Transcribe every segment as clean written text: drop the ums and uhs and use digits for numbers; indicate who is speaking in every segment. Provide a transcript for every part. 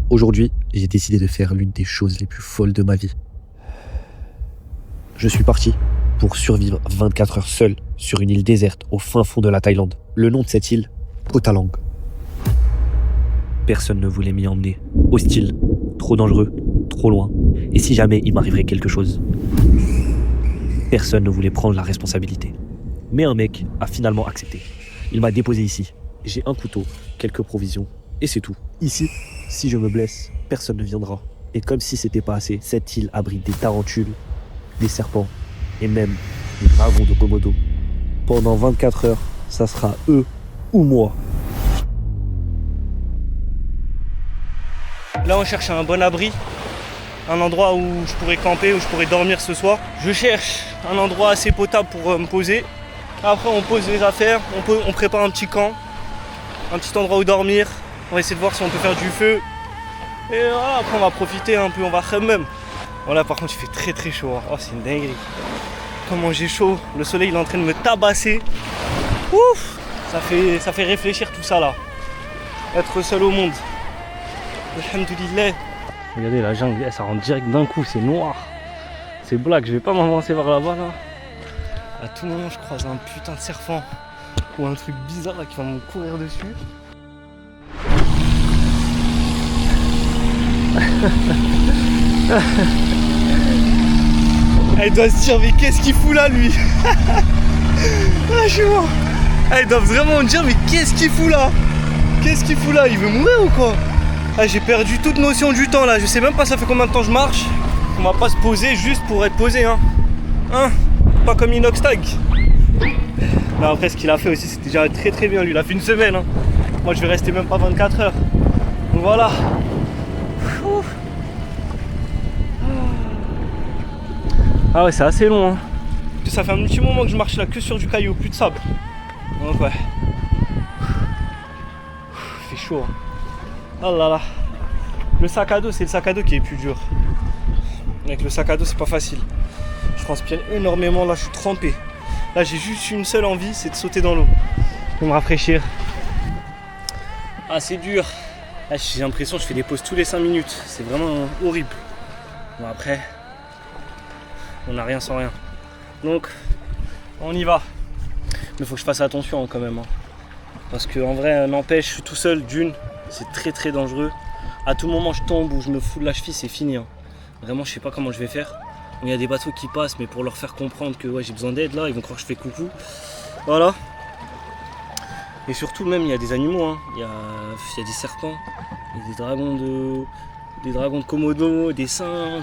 Speaker 1: Aujourd'hui, j'ai décidé de faire l'une des choses les plus folles de ma vie. Je suis parti pour survivre 24 heures seul sur une île déserte au fin fond de la Thaïlande. Le nom de cette île, Koh Talang. Personne ne voulait m'y emmener. Hostile, trop dangereux, trop loin. Et si jamais il m'arriverait quelque chose, personne ne voulait prendre la responsabilité. Mais un mec a finalement accepté. Il m'a déposé ici. J'ai un couteau, quelques provisions, et c'est tout. Ici, si je me blesse, personne ne viendra. Et comme si c'était pas assez, cette île abrite des tarentules, des serpents, et même des dragons de Komodo. Pendant 24 heures, ça sera eux ou moi.
Speaker 2: Là, on cherche un bon abri, un endroit où je pourrais camper, où je pourrais dormir ce soir. Je cherche un endroit assez potable pour me poser. Après, on pose les affaires, on prépare un petit camp, un petit endroit où dormir. On va essayer de voir si on peut faire du feu. Et voilà, après, on va profiter un peu, on va même. Voilà, par contre, il fait très très chaud. Oh, c'est une dinguerie. Comment j'ai chaud, le soleil il est en train de me tabasser. Ouf, ça fait réfléchir tout ça là. Être seul au monde. Alhamdoulilah. Regardez la jungle, ça rentre direct d'un coup, c'est noir. C'est black, je vais pas m'avancer vers là-bas là. À tout moment je croise un putain de serpent ou un truc bizarre là qui va me courir dessus. Elle doit se dire mais qu'est-ce qu'il fout là lui. Ah je suis mort. Elle doit vraiment me dire mais qu'est-ce qu'il fout là. Qu'est-ce qu'il fout là. Il veut mourir ou quoi. Ah j'ai perdu toute notion du temps là. Je sais même pas ça fait combien de temps je marche. On va pas se poser juste pour être posé hein. Pas comme Inoxtag. Non après ce qu'il a fait aussi c'était déjà très très bien lui. Il a fait une semaine hein. Moi je vais rester même pas 24 heures. Donc voilà. Ah ouais c'est assez long hein. Ça fait un petit moment que je marche là que sur du caillou, plus de sable. Donc ouais. Il fait chaud hein. Oh là là. Le sac à dos c'est le sac à dos qui est plus dur. Avec le sac à dos c'est pas facile. Je transpire énormément là, je suis trempé. Là j'ai juste une seule envie, c'est de sauter dans l'eau. Pour me rafraîchir. Ah c'est dur. Là j'ai l'impression que je fais des pauses tous les 5 minutes. C'est vraiment horrible. Bon après. On n'a rien sans rien. Donc, on y va. Mais il faut que je fasse attention quand même. Hein. Parce que en vrai, n'empêche, je suis tout seul d'une. C'est très très dangereux. À tout moment, je tombe ou je me fous de la cheville, c'est fini. Hein. Vraiment, je sais pas comment je vais faire. Il y a des bateaux qui passent, mais pour leur faire comprendre que ouais, j'ai besoin d'aide, là, ils vont croire que je fais coucou. Voilà. Et surtout, même, il y a des animaux. Hein. Il y a des serpents, il y a des dragons de Komodo, des singes.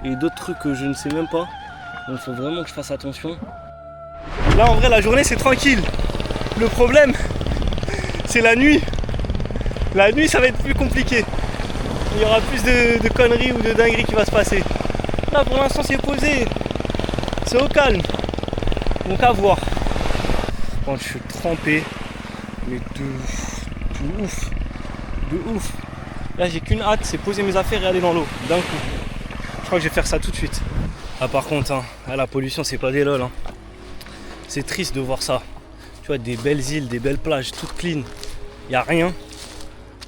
Speaker 2: Et d'autres trucs que je ne sais même pas. Donc il faut vraiment que je fasse attention. Là en vrai la journée c'est tranquille. Le problème c'est la nuit. La nuit ça va être plus compliqué. Il y aura plus de conneries ou de dingueries qui va se passer. Là pour l'instant c'est posé. C'est au calme. Donc à voir. Bon, je suis trempé. Mais de ouf. De ouf. Là j'ai qu'une hâte, c'est poser mes affaires et aller dans l'eau. D'un coup. Je crois que je vais faire ça tout de suite. Ah par contre, hein, la pollution c'est pas des lol. Hein. C'est triste de voir ça. Tu vois, des belles îles, des belles plages, toutes clean. Il n'y a rien.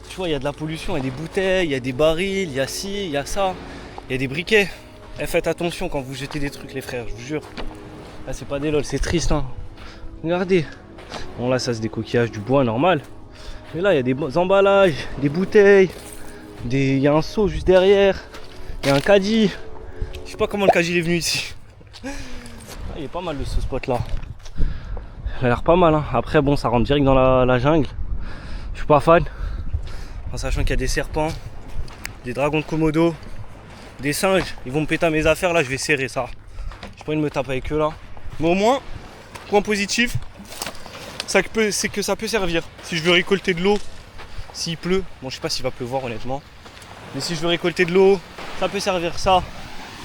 Speaker 2: Tu vois, il y a de la pollution, il y a des bouteilles, il y a des barils, il y a ci, il y a ça. Il y a des briquets. Et faites attention quand vous jetez des trucs les frères, je vous jure. Là c'est pas des lol, c'est triste. Hein. Regardez. Bon là ça c'est des coquillages, du bois normal. Mais là il y a des emballages, des bouteilles. Il y a un seau juste derrière. Il y a un caddie. Je sais pas comment le caddie il est venu ici. Il est pas mal ce spot là. Il a l'air pas mal hein. Après bon ça rentre direct dans la jungle. Je suis pas fan. En sachant qu'il y a des serpents, des dragons de Komodo, des singes. Ils vont me péter mes affaires là, je vais serrer ça. J'ai pas envie de me taper avec eux là. Mais au moins, point positif, c'est que ça peut servir. Si je veux récolter de l'eau, s'il pleut, bon je sais pas s'il va pleuvoir honnêtement. Mais si je veux récolter de l'eau, ça peut servir ça.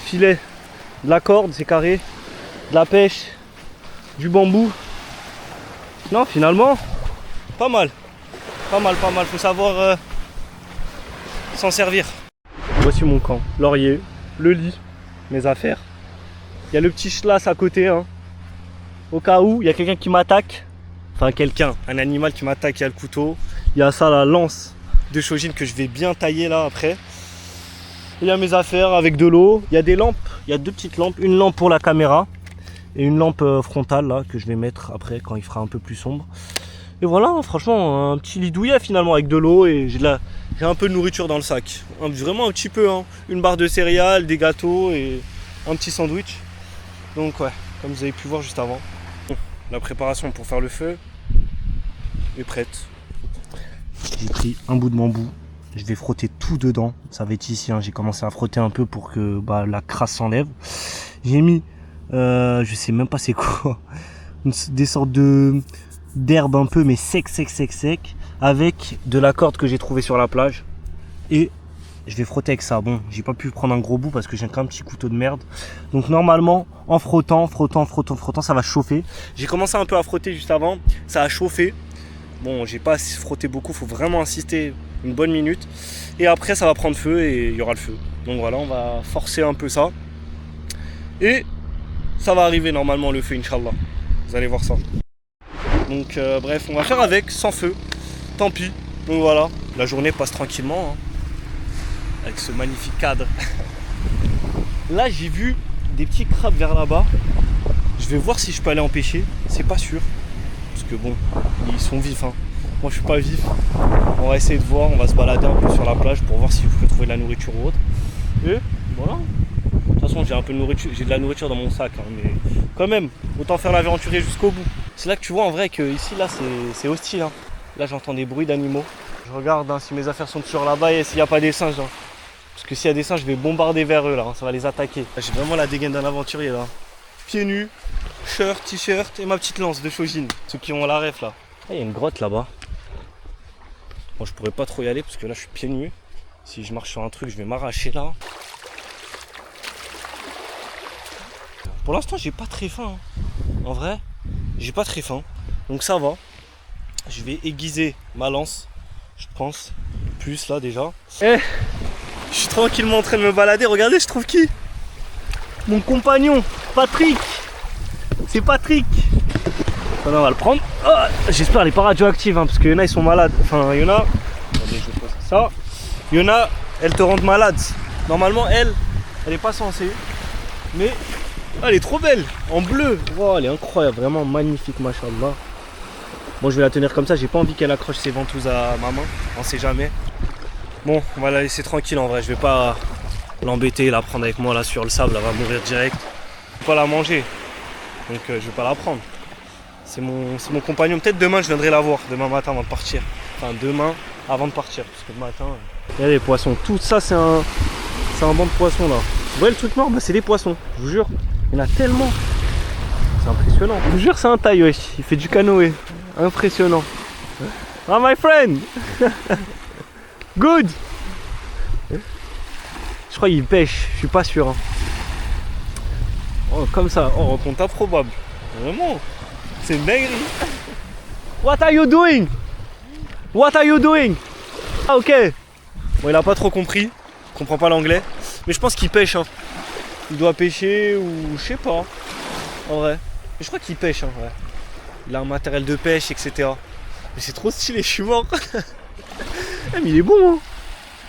Speaker 2: Filet, de la corde, c'est carré, de la pêche, du bambou. Non, finalement, pas mal. Pas mal. Faut savoir s'en servir. Voici mon camp. Laurier, le lit, mes affaires. Il y a le petit schlass à côté. Hein. Au cas où il y a quelqu'un qui m'attaque. Enfin quelqu'un, un animal qui m'attaque, il y a le couteau. Il y a ça, la lance de Shojin que je vais bien tailler là après. Il y a mes affaires avec de l'eau. Il y a des lampes. Il y a 2 petites lampes. Une lampe pour la caméra et une lampe frontale là que je vais mettre après quand il fera un peu plus sombre. Et voilà, franchement, un petit lit douillet finalement avec de l'eau et j'ai un peu de nourriture dans le sac. Vraiment un petit peu, hein. Une barre de céréales, des gâteaux et un petit sandwich. Donc ouais, comme vous avez pu voir juste avant. Bon, la préparation pour faire le feu est prête. J'ai pris un bout de bambou. Je vais frotter tout dedans. Ça va être ici, hein. J'ai commencé à frotter un peu pour que la crasse s'enlève. J'ai mis, je sais même pas c'est quoi, des sortes d'herbe un peu mais sec avec de la corde que j'ai trouvé sur la plage et je vais frotter avec ça. Bon, j'ai pas pu prendre un gros bout parce que j'ai qu'un petit couteau de merde, donc normalement en frottant ça va chauffer. J'ai commencé un peu à frotter juste avant, ça a chauffé. Bon, j'ai pas frotté beaucoup, faut vraiment insister une bonne minute et après ça va prendre feu et il y aura le feu. Donc voilà, on va forcer un peu ça et ça va arriver normalement le feu, Inch'Allah. Vous allez voir ça. Donc bref, on va faire avec, sans feu, tant pis. Donc voilà, la journée passe tranquillement, hein, avec ce magnifique cadre. Là j'ai vu des petits crabes vers là-bas. Je vais voir si je peux aller en pêcher, c'est pas sûr. Parce que bon, ils sont vifs, hein. Moi je suis pas vif. On va essayer de voir, on va se balader un peu sur la plage pour voir si je peux trouver de la nourriture ou autre. Et voilà. De toute façon j'ai un peu de nourriture, j'ai de la nourriture dans mon sac, hein, mais quand même, autant faire l'aventurier jusqu'au bout. C'est là que tu vois en vrai que ici là c'est hostile, hein. Là j'entends des bruits d'animaux. Je regarde, hein, si mes affaires sont toujours là-bas et s'il n'y a pas des singes, hein. Parce que s'il y a des singes je vais bombarder vers eux là, hein, ça va les attaquer. J'ai vraiment la dégaine d'un aventurier là. Pieds nus, shirt, t-shirt et ma petite lance de Shojin. Ceux qui ont la ref là. Ah, il y a une grotte là-bas. Bon, je pourrais pas trop y aller parce que là je suis pieds nus. Si je marche sur un truc je vais m'arracher là. Pour l'instant j'ai pas très faim, hein. En vrai j'ai pas très faim, donc ça va. Je vais aiguiser ma lance, je pense, plus là déjà. Je suis tranquillement en train de me balader, regardez, je trouve qui? Mon compagnon, Patrick. C'est Patrick. On va le prendre. Oh, j'espère elle est pas radioactive, hein, parce qu'il y en a ils sont malades. Enfin il y en a, attendez je pose ça. Il y en a, elles te rendent malade. Normalement elle est pas censée, mais elle est trop belle, en bleu. Wow, elle est incroyable, vraiment magnifique, machallah. Bon, je vais la tenir comme ça, j'ai pas envie qu'elle accroche ses ventouses à ma main, on sait jamais. Bon, on va la laisser tranquille en vrai, je vais pas l'embêter, la prendre avec moi là sur le sable, elle va mourir direct. Je vais pas la manger, donc je vais pas la prendre. C'est mon compagnon, peut-être demain je viendrai la voir, demain matin avant de partir. Enfin demain avant de partir, parce que le matin... Il y a des poissons, tout ça c'est un banc de poissons là. Vous voyez le truc noir, bah, c'est des poissons, je vous jure. Il y en a tellement. C'est impressionnant. Je vous jure, c'est un taille, wesh. Il fait du canoë. Impressionnant. Ah, my friend. Good. Je crois qu'il pêche. Je suis pas sûr, hein. Oh, comme ça. Oh, rencontre improbable. Vraiment. C'est une dinguerie. What are you doing? What are you doing? Ah, ok. Bon, il a pas trop compris. Il comprend pas l'anglais. Mais je pense qu'il pêche, hein. Il doit pêcher ou je sais pas, en vrai. Mais je crois qu'il pêche, hein, ouais. Il a un matériel de pêche, etc. Mais c'est trop stylé, je suis mort. Mais il est bon, hein.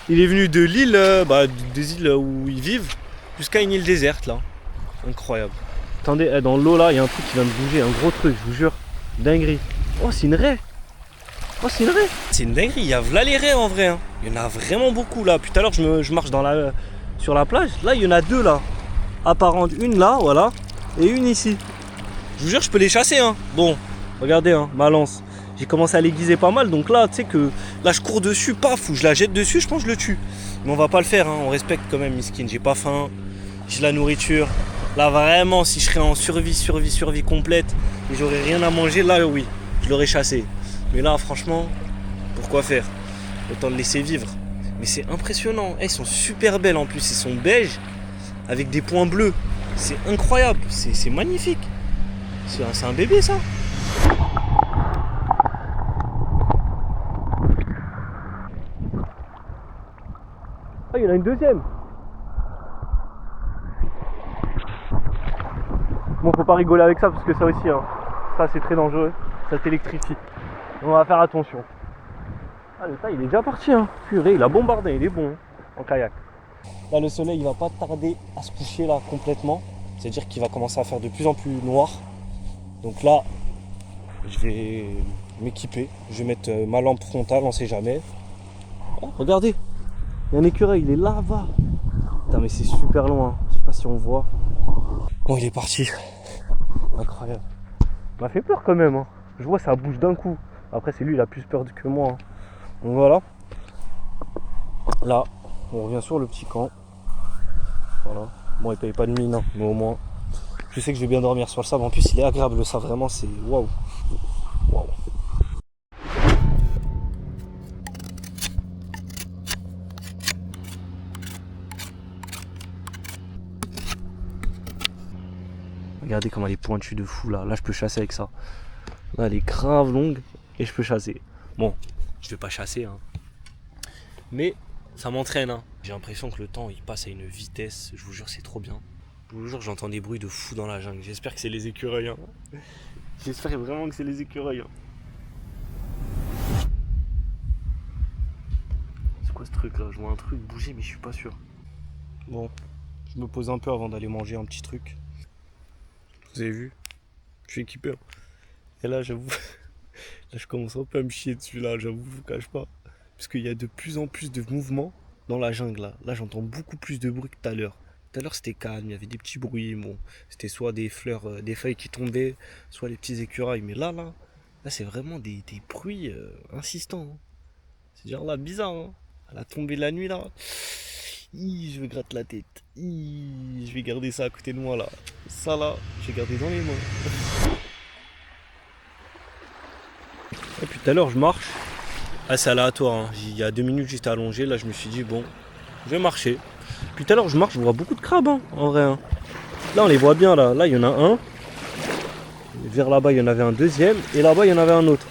Speaker 2: Il est venu de l'île, des îles où ils vivent, jusqu'à une île déserte, là. Incroyable. Attendez, dans l'eau, là, il y a un truc qui vient de bouger, un gros truc, je vous jure. Dinguerie. Oh, c'est une raie. Oh, c'est une raie. C'est une dinguerie, il y a là les raies, en vrai, hein. Il y en a vraiment beaucoup, là. Puis tout à l'heure, je marche sur la plage. Là, il y en a 2, là. Apparente, une là, voilà, et une ici. Je vous jure, je peux les chasser, hein. Bon, regardez, hein, ma lance. J'ai commencé à l'aiguiser pas mal, donc là, tu sais que là, je cours dessus, paf, ou je la jette dessus, je pense que je le tue. Mais on va pas le faire, hein. On respecte quand même Miskin. J'ai pas faim, j'ai de la nourriture. Là, vraiment, si je serais en survie complète et j'aurais rien à manger, là, oui, je l'aurais chassé. Mais là, franchement, pourquoi faire? Autant le laisser vivre. Mais c'est impressionnant. Elles sont super belles en plus, elles sont beiges avec des points bleus. C'est incroyable, c'est magnifique. C'est un bébé ça. Ah, il y en a une deuxième. Bon, faut pas rigoler avec ça parce que ça aussi, hein, ça c'est très dangereux. Ça t'électrifie. On va faire attention. Ah, le tas il est déjà parti, hein. Purée, il a bombardé, il est bon hein, en kayak. Là, le soleil il va pas tarder à se coucher là complètement. C'est-à-dire qu'il va commencer à faire de plus en plus noir. Donc là, je vais m'équiper. Je vais mettre ma lampe frontale, on sait jamais. Oh, regardez, il y a un écureuil, il est là-bas. Putain, mais c'est super loin. Je sais pas si on voit. Bon, il est parti. Incroyable. Il m'a fait peur quand même. Hein. Je vois ça bouge d'un coup. Après, c'est lui, il a plus peur que moi. Hein. Donc voilà. Là, on revient sur le petit camp. Voilà. Bon, il paye pas de mine, hein, mais au moins, je sais que je vais bien dormir sur le sable. En plus, il est agréable, le sable. Vraiment, c'est waouh. Waouh. Regardez comment elle est pointue de fou là. Là, je peux chasser avec ça. Là, elle est grave longue et je peux chasser. Bon, je vais pas chasser, hein. Mais ça m'entraîne. Hein. J'ai l'impression que le temps il passe à une vitesse. Je vous jure, c'est trop bien. Je vous jure, j'entends des bruits de fou dans la jungle. J'espère que c'est les écureuils. Hein. J'espère vraiment que c'est les écureuils. Hein. C'est quoi ce truc là? Je vois un truc bouger, mais je suis pas sûr. Bon, je me pose un peu avant d'aller manger un petit truc. Vous avez vu? Je suis équipé. Hein. Et là, j'avoue, là, je commence un peu à me chier dessus. Là, j'avoue, je vous cache pas. Parce qu'il y a de plus en plus de mouvements dans la jungle. Là, j'entends beaucoup plus de bruit que tout à l'heure. Tout à l'heure, c'était calme, il y avait des petits bruits. Bon, c'était soit des fleurs, des feuilles qui tombaient, soit les petits écureuils. Mais là, c'est vraiment des bruits insistants. Hein. C'est-à-dire là, bizarre. Hein. À la tombée de la nuit, là. Je vais gratter la tête. Je vais garder ça à côté de moi, là. Ça, là, je vais garder dans les mains. Et puis tout à l'heure, je marche. Ah, c'est aléatoire. Hein. Il y a 2 minutes, j'étais allongé. Là, je me suis dit, bon, je vais marcher. Puis tout à l'heure, je marche, je vois beaucoup de crabes, hein, en vrai. Hein. Là, on les voit bien, là. Là, il y en a un. Vers là-bas, il y en avait un deuxième. Et là-bas, il y en avait un autre.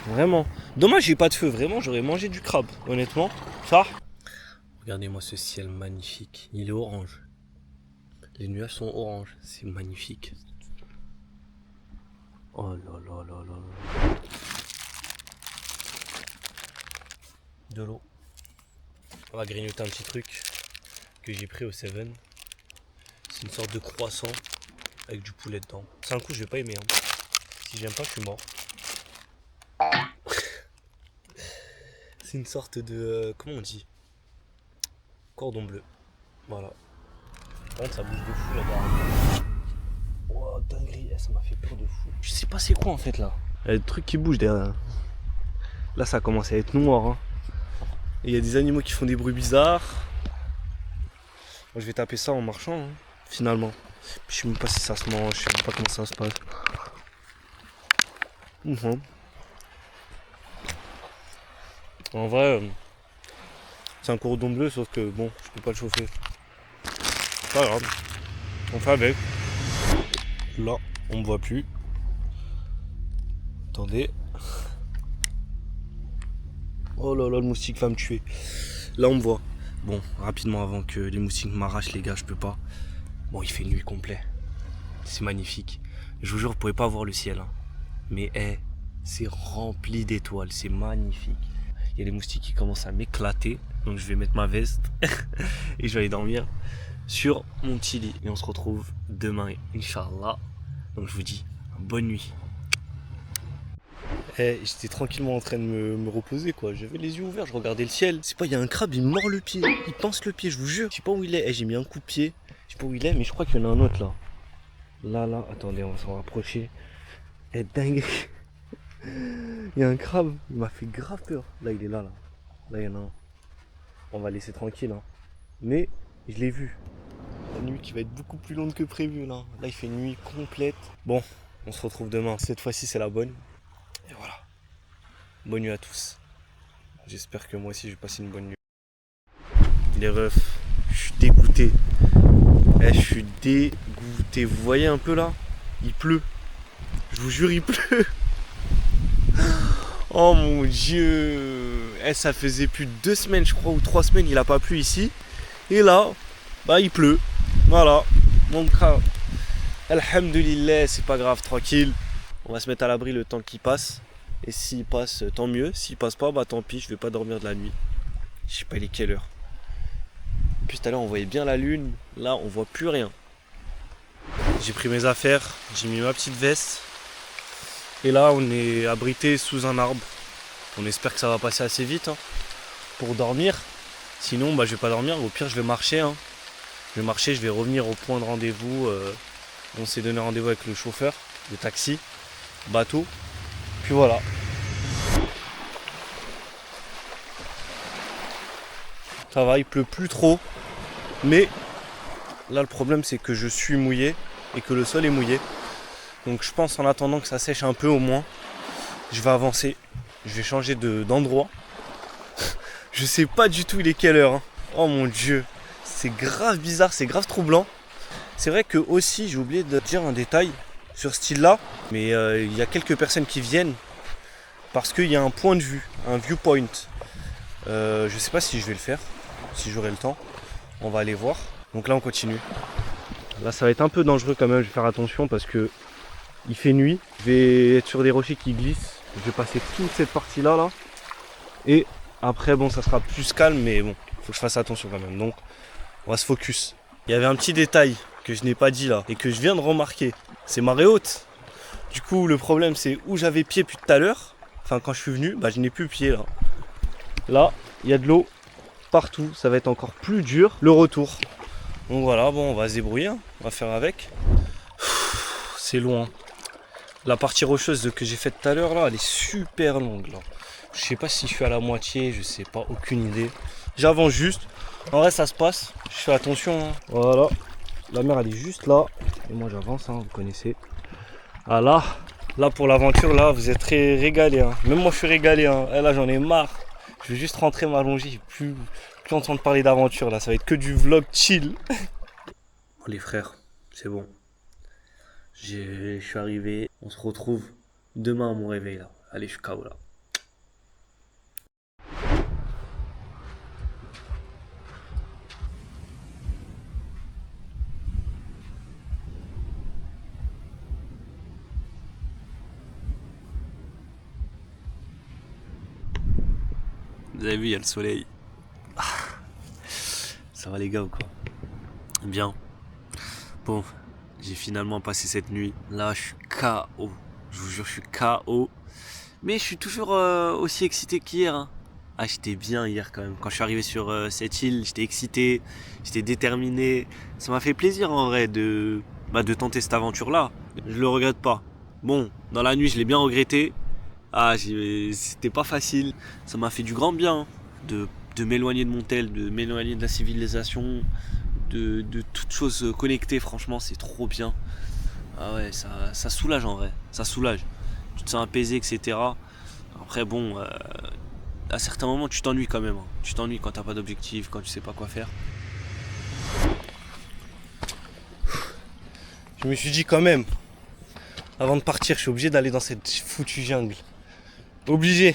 Speaker 2: Vraiment. Dommage, j'ai pas de feu. Vraiment, j'aurais mangé du crabe, honnêtement. Ça. Regardez-moi ce ciel magnifique. Il est orange. Les nuages sont orange. C'est magnifique. Oh là là là là là. De l'eau. On va grignoter un petit truc que j'ai pris au Seven. C'est une sorte de croissant avec du poulet dedans. C'est un coup je vais pas aimer. Hein. Si j'aime pas, je suis mort. C'est une sorte de... comment on dit? Cordon bleu. Voilà. Par contre, ça bouge de fou là-bas. Oh, dinguerie. Ça m'a fait peur de fou. Je sais pas c'est quoi en fait là. Il y a des trucs qui bougent derrière. Là, ça commence à être noir. Hein. Et il y a des animaux qui font des bruits bizarres. Moi, je vais taper ça en marchant, hein, finalement. Je sais même pas si ça se mange, je sais même pas comment ça se passe. En vrai, c'est un cordon bleu, sauf que bon, je peux pas le chauffer. C'est pas grave. On fait avec. Là, on me voit plus. Attendez. Oh là là, le moustique va me tuer. Là, on me voit. Bon, rapidement avant que les moustiques m'arrachent, les gars, je peux pas. Bon, il fait nuit complet. C'est magnifique. Je vous jure, vous pouvez pas voir le ciel. Hein. Mais c'est rempli d'étoiles. C'est magnifique. Il y a des moustiques qui commencent à m'éclater. Donc, je vais mettre ma veste et je vais aller dormir sur mon petit lit. Et on se retrouve demain, Inch'Allah. Donc, je vous dis bonne nuit. J'étais tranquillement en train de me reposer quoi, j'avais les yeux ouverts, je regardais le ciel. C'est pas, il y a un crabe, il me mord le pied, il pince le pied, je vous jure. Je sais pas où il est, j'ai mis un coup de pied, je sais pas où il est, mais je crois qu'il y en a un autre là. Là, attendez, on va s'en rapprocher. Dingue. Il y a un crabe, il m'a fait grave peur. Là, il est là. Là, il y en a un. On va laisser tranquille. Hein. Mais, je l'ai vu. La nuit qui va être beaucoup plus longue que prévu là. Là, il fait une nuit complète. Bon, on se retrouve demain. Cette fois-ci, c'est la bonne. Et voilà. Bonne nuit à tous. J'espère que moi aussi je vais passer une bonne nuit. Les refs, je suis dégoûté. Je suis dégoûté. Vous voyez un peu là? Il pleut. Je vous jure, il pleut. Oh mon dieu. Ça faisait plus de 2 semaines, je crois, ou 3 semaines, il a pas plu ici. Et là, bah il pleut. Voilà. Mon crâne. Alhamdulillah, c'est pas grave, tranquille. On va se mettre à l'abri le temps qui passe. Et s'il passe, tant mieux. S'il passe pas, bah tant pis, je vais pas dormir de la nuit. Je sais pas il est quelle heure. Puis tout à l'heure on voyait bien la lune, là on voit plus rien. J'ai pris mes affaires, j'ai mis ma petite veste. Et là on est abrité sous un arbre. On espère que ça va passer assez vite pour dormir. Sinon bah, je vais pas dormir, au pire je vais marcher. Je vais marcher, je vais revenir au point de rendez-vous. On s'est donné rendez-vous avec le chauffeur, le taxi, bateau. Puis voilà. Ça va, il pleut plus trop. Mais là le problème c'est que je suis mouillé et que le sol est mouillé. Donc je pense en attendant que ça sèche un peu au moins, je vais avancer. Je vais changer d'endroit. Je sais pas du tout il est quelle heure. Oh mon dieu. C'est grave bizarre, c'est grave troublant. C'est vrai que aussi j'ai oublié de dire un détail sur ce style là. Mais il y a quelques personnes qui viennent parce qu'il y a un point de vue, un viewpoint. Je sais pas si je vais le faire, si j'aurai le temps. On va aller voir. Donc là on continue. Là ça va être un peu dangereux quand même, je vais faire attention parce que il fait nuit. Je vais être sur des rochers qui glissent. Je vais passer toute cette partie là. Et après bon ça sera plus calme mais bon, faut que je fasse attention quand même. Donc on va se focus. Il y avait un petit détail que je n'ai pas dit là et que je viens de remarquer. C'est marée haute. Du coup le problème c'est où j'avais pied depuis tout à l'heure. Enfin quand je suis venu, bah je n'ai plus pied là. Là, il y a de l'eau partout, ça va être encore plus dur le retour. Donc voilà, bon on va se débrouiller, on va faire avec. C'est loin. La partie rocheuse que j'ai faite tout à l'heure là, elle est super longue là. Je sais pas si je suis à la moitié, je sais pas, aucune idée. J'avance juste. En vrai ça se passe, je fais attention. Voilà. La mer elle est juste là. Et moi j'avance, vous connaissez. Ah là pour l'aventure là, vous êtes très régalés. Même moi je suis régalé. Et là j'en ai marre. Je vais juste rentrer m'allonger, j'ai plus entendre parler d'aventure là, ça va être que du vlog chill. Les frères, c'est bon. Je suis arrivé, on se retrouve demain à mon réveil là. Allez, je suis KO là. Vous avez vu, il y a le soleil. Ça va les gars ou quoi? Bien. Bon, j'ai finalement passé cette nuit. Là, je suis KO. Je vous jure, je suis KO. Mais je suis toujours aussi excité qu'hier. Ah, j'étais bien hier quand même. Quand je suis arrivé sur cette île, j'étais excité, j'étais déterminé. Ça m'a fait plaisir en vrai de tenter cette aventure-là. Je le regrette pas. Bon, dans la nuit, je l'ai bien regretté. Ah, c'était pas facile. Ça m'a fait du grand bien de m'éloigner de mon tel, de m'éloigner de la civilisation, de toutes choses connectées. Franchement, c'est trop bien. Ah ouais, ça soulage en vrai. Ça soulage. Tu te sens apaisé, etc. Après, bon, à certains moments, tu t'ennuies quand même. Tu t'ennuies quand t'as pas d'objectif, quand tu sais pas quoi faire. Je me suis dit quand même, avant de partir, je suis obligé d'aller dans cette foutue jungle. Obligé.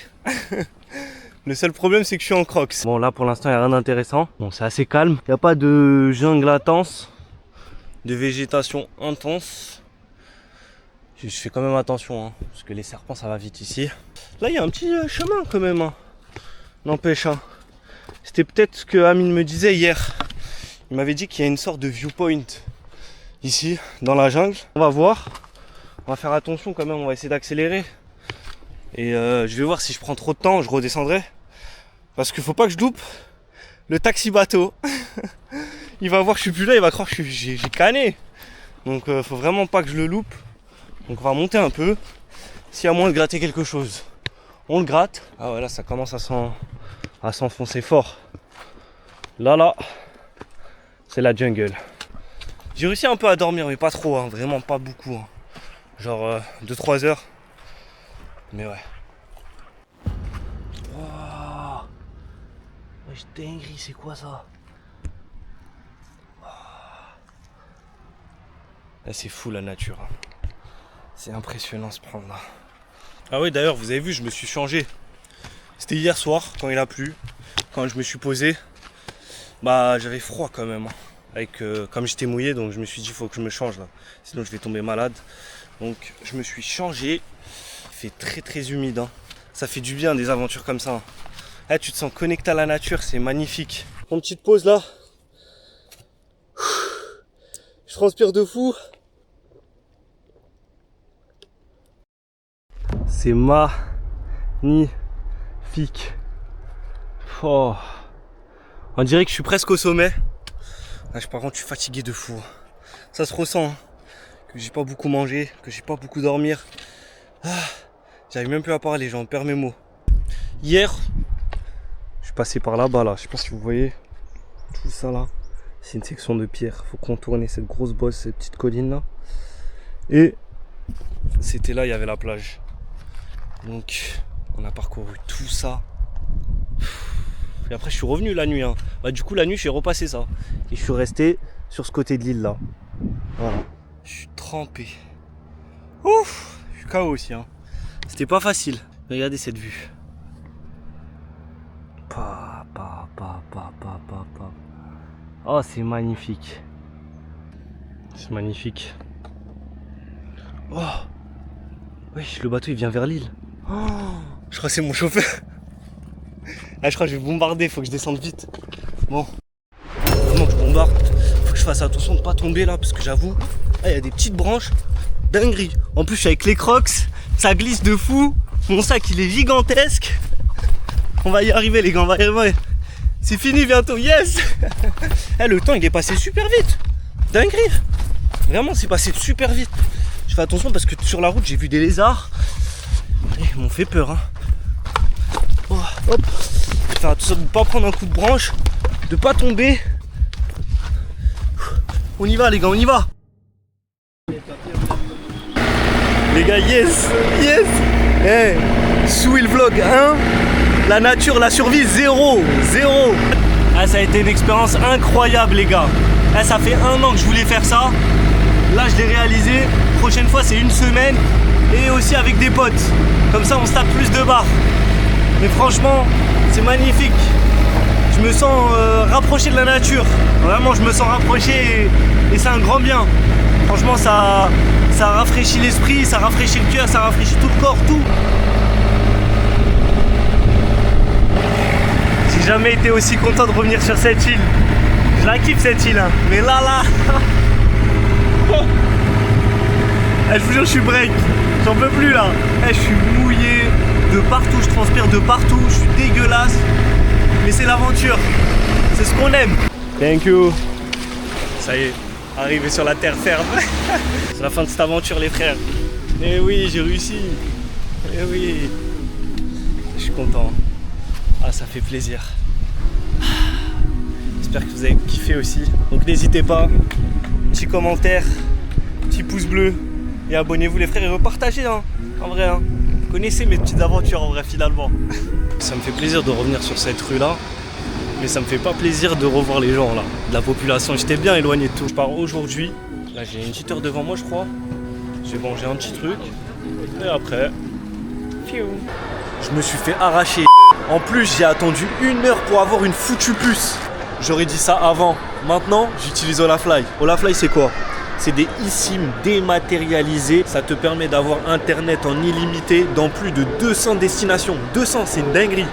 Speaker 2: Le seul problème c'est que je suis en crocs. Bon là pour l'instant il n'y a rien d'intéressant. Bon c'est assez calme. Il n'y a pas de jungle intense. De végétation intense. Je fais quand même attention parce que les serpents ça va vite ici. Là il y a un petit chemin quand même. N'empêche. C'était peut-être ce que Amine me disait hier. Il m'avait dit qu'il y a une sorte de viewpoint ici dans la jungle. On va voir. On va faire attention quand même, on va essayer d'accélérer. Et je vais voir si je prends trop de temps, je redescendrai. Parce qu'il faut pas que je loupe le taxi bateau. Il va voir que je suis plus là, il va croire que j'ai canné. Donc faut vraiment pas que je le loupe. Donc on va monter un peu. S'il y a moyen de gratter quelque chose, on le gratte. Ah ouais là ça commence à s'enfoncer fort. Là, c'est la jungle. J'ai réussi un peu à dormir mais pas trop, vraiment pas beaucoup. Genre 2-3 heures. Mais ouais. Wow. Wesh dinguerie, c'est quoi ça? Là c'est fou la nature. C'est impressionnant ce prendre là. Ah oui d'ailleurs vous avez vu je me suis changé. C'était hier soir quand il a plu. Quand je me suis posé. Bah j'avais froid quand même. Avec, comme j'étais mouillé donc je me suis dit il faut que je me change là. Sinon je vais tomber malade. Donc je me suis changé. fait très humide. Hein. Ça fait du bien des aventures comme ça. Hein. Là, tu te sens connecté à la nature, c'est magnifique. Une petite pause là. Je transpire de fou. C'est magnifique. Oh. On dirait que je suis presque au sommet. Là, par contre, je suis fatigué de fou. Ça se ressent. Hein. Que j'ai pas beaucoup mangé, que j'ai pas beaucoup dormi. J'arrive même plus à parler, j'en perds mes mots. Hier, je suis passé par là-bas, là. Je sais pas si vous voyez tout ça là. C'est une section de pierre. Faut contourner cette grosse bosse, cette petite colline là. Et c'était là, il y avait la plage. Donc, on a parcouru tout ça. Et après, je suis revenu la nuit. Hein. Bah, du coup, la nuit, j'ai repassé ça. Et je suis resté sur ce côté de l'île là. Voilà. Je suis trempé. Ouf, je suis KO aussi. Hein. C'était pas facile. Regardez cette vue. Oh, c'est magnifique. C'est magnifique. Oh. Oui, le bateau il vient vers l'île. Oh. Je crois que c'est mon chauffeur. Ah, je crois que je vais bombarder, faut que je descende vite. Bon. Vraiment que je bombarde. Faut que je fasse attention de pas tomber là, parce que j'avoue, il y a des petites branches. Dinguerie. En plus, je suis avec les crocs, ça glisse de fou. Mon sac il est gigantesque. On va y arriver, les gars, on va y arriver. C'est fini bientôt, yes. Le temps il est passé super vite. Dinguerie. Vraiment, c'est passé super vite. Je fais attention parce que sur la route, j'ai vu des lézards. Ils m'ont fait peur. Hein. Oh, hop. Faire attention de ne pas prendre un coup de branche, de pas tomber. On y va, les gars, on y va. Les gars, yes, yes. Hey, Souil Vlog 1, la nature, la survie, 0. Ah, ça a été une expérience incroyable, les gars. Ah, ça fait 1 an que je voulais faire ça. Là, je l'ai réalisé. Prochaine fois, c'est 1 semaine. Et aussi avec des potes. Comme ça, on se tape plus de barres. Mais franchement, c'est magnifique. Je me sens rapproché de la nature. Vraiment, je me sens rapproché et c'est un grand bien. Franchement, ça rafraîchit l'esprit, ça rafraîchit le cœur, ça rafraîchit tout le corps, tout. J'ai jamais été aussi content de revenir sur cette île. Je la kiffe cette île, hein. Mais là. Je vous jure, je suis break. J'en peux plus là. Je suis mouillé de partout, je transpire de partout, je suis dégueulasse. Mais c'est l'aventure. C'est ce qu'on aime. Thank you. Ça y est, arrivé sur la terre ferme. C'est la fin de cette aventure, les frères. Eh oui, j'ai réussi. Eh oui. Je suis content. Ah, ça fait plaisir. J'espère que vous avez kiffé aussi. Donc n'hésitez pas. Petit commentaire, petit pouce bleu. Et abonnez-vous les frères et repartagez. Hein. En vrai, hein. Vous connaissez mes petites aventures en vrai finalement. Ça me fait plaisir de revenir sur cette rue là. Mais ça me fait pas plaisir de revoir les gens là. De la population. J'étais bien éloigné de tout. Je pars aujourd'hui. Là j'ai une petite heure devant moi je crois. Je vais manger un petit truc. Et après. Je me suis fait arracher. En plus j'ai attendu 1 heure pour avoir une foutue puce. J'aurais dit ça avant. Maintenant j'utilise Olafly. Olafly c'est quoi ? C'est des eSIM dématérialisés. Ça te permet d'avoir internet en illimité dans plus de 200 destinations. 200, c'est une dinguerie.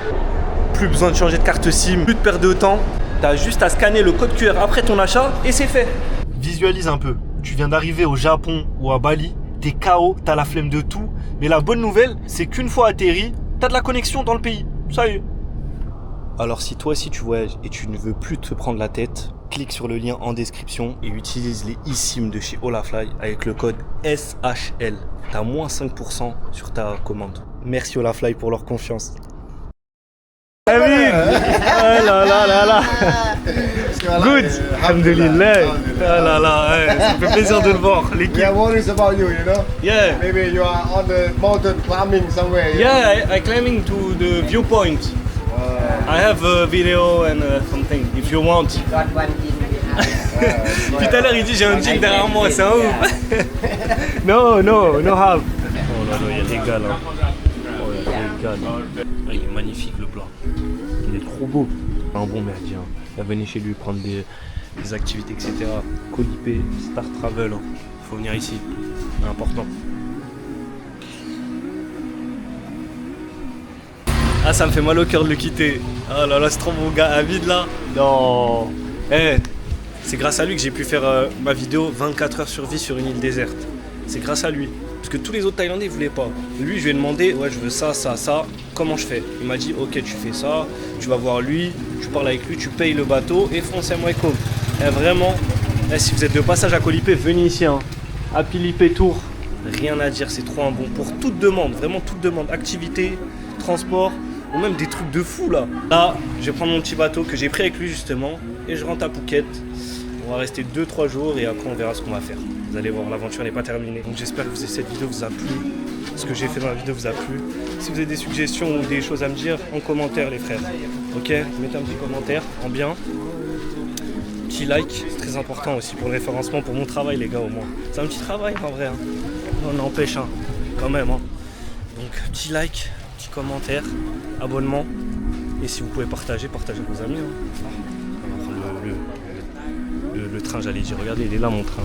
Speaker 2: Plus besoin de changer de carte SIM, plus de perte de temps. T'as juste à scanner le code QR après ton achat et c'est fait. Visualise un peu. Tu viens d'arriver au Japon ou à Bali. T'es KO, t'as la flemme de tout. Mais la bonne nouvelle, c'est qu'une fois atterri, t'as de la connexion dans le pays. Ça y est. Alors si toi aussi tu voyages et tu ne veux plus te prendre la tête, clique sur le lien en description et utilise les eSIM de chez Olafly avec le code SHL. T'as moins 5% sur ta commande. Merci Olafly pour leur confiance. Amine! Ah là là là là! Good! Alhamdulillah! Ah là là, ouais, ça me fait plaisir de le voir, l'équipe.
Speaker 3: We are worried about you, you know?
Speaker 2: Yeah!
Speaker 3: Maybe you are on the mountain climbing somewhere. You
Speaker 2: Yeah, I climbing to the viewpoint. I have a video and something, if you want. Tout à l'heure, il dit j'ai un jean derrière moi, c'est un ouf. No have. Oh là là, il y a des gars là. Oh, il y a des gars là. Ah, il est magnifique le plat. Il est trop beau. Un bon merdien. Venez chez lui prendre des activités, etc. Colipé, Star Travel. Faut venir ici. C'est important. Ah, ça me fait mal au cœur de le quitter. Oh là là, c'est trop mon gars avide là. Non. Eh, c'est grâce à lui que j'ai pu faire ma vidéo 24 heures survie sur une île déserte. C'est grâce à lui. Parce que tous les autres Thaïlandais ne voulaient pas. Lui, je lui ai demandé, ouais, je veux ça, ça, ça. Comment je fais? Il m'a dit, ok, tu fais ça, tu vas voir lui, tu parles avec lui, tu payes le bateau et foncez-moi comme. Eh, vraiment, si vous êtes de passage à Koh Lipe, venez ici. Hein. À Koh Lipe Tour, rien à dire, c'est trop un bon. Pour toute demande, vraiment toute demande, activité, transport, ou même des trucs de fou là. Là, je vais prendre mon petit bateau que j'ai pris avec lui justement et je rentre à Phuket. On va rester 2-3 jours et après on verra ce qu'on va faire. Vous allez voir, l'aventure n'est pas terminée. Donc j'espère que cette vidéo vous a plu. Ce que j'ai fait dans la vidéo vous a plu. Si vous avez des suggestions ou des choses à me dire, en commentaire les frères. Ok, mettez un petit commentaire en bien. Petit like, c'est très important aussi pour le référencement, pour mon travail les gars au moins. C'est un petit travail en vrai. Hein. On n'empêche hein, quand même. Hein. Donc petit like, petit commentaire, abonnement. Et si vous pouvez partager, partagez avec vos amis. Hein. On va prendre le train, j'allais dire. Regardez, il est là mon train.